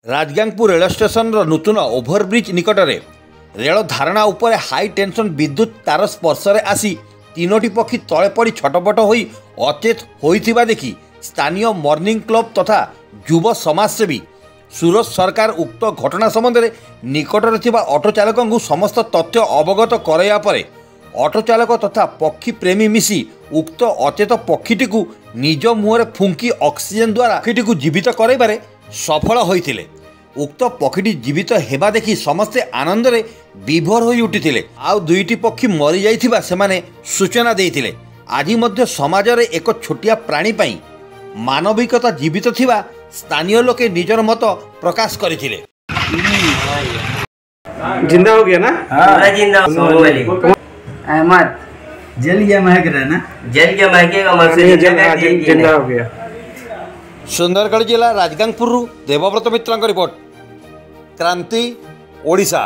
Rajgangpur rail station नूतन overbridge निकटरे rail धारणा उपरे high tension विद्युत तार स्पर्श आसी तीनोटी पक्षी तले पड़ी छटपट हो अचेत होइथिबा देखि स्थानीय मॉर्निंग क्लब तथा युव समाजसेवी सूरज सरकार उक्त घटना संबंध में निकटरे थिबा ऑटो चालक समस्त तथ्य अवगत कराया परे ऑटो चालक तथा पक्षी प्रेमी मिसी उक्त अचेत पक्षीटी निज मुहरे फुंकी ऑक्सीजन द्वारा पक्षीटी जीवित कराइबारे सफल होइथिले। उक्त पक्षीटी जीवित हेबा देखि समस्ते आनंद रे विभोर होई उठिथिले। आउ दुईटी पक्षी मरी जाइथिबा सेमाने सूचना देइथिले। आजि मध्य समाज रे एक छोटिया प्राणी पई मानविकता जीवित थिबा स्थानीय लोके निजर मत प्रकाश करथिले। जिंदा हो गया ना? पूरा जिंदा अहमद जल गया महक रहा ना? जल के महकेगा मर जिंदा हो गया। सुंदरगढ़ जिला राजगांगपुर देवव्रत मित्र रिपोर्ट क्रांति ओडिशा।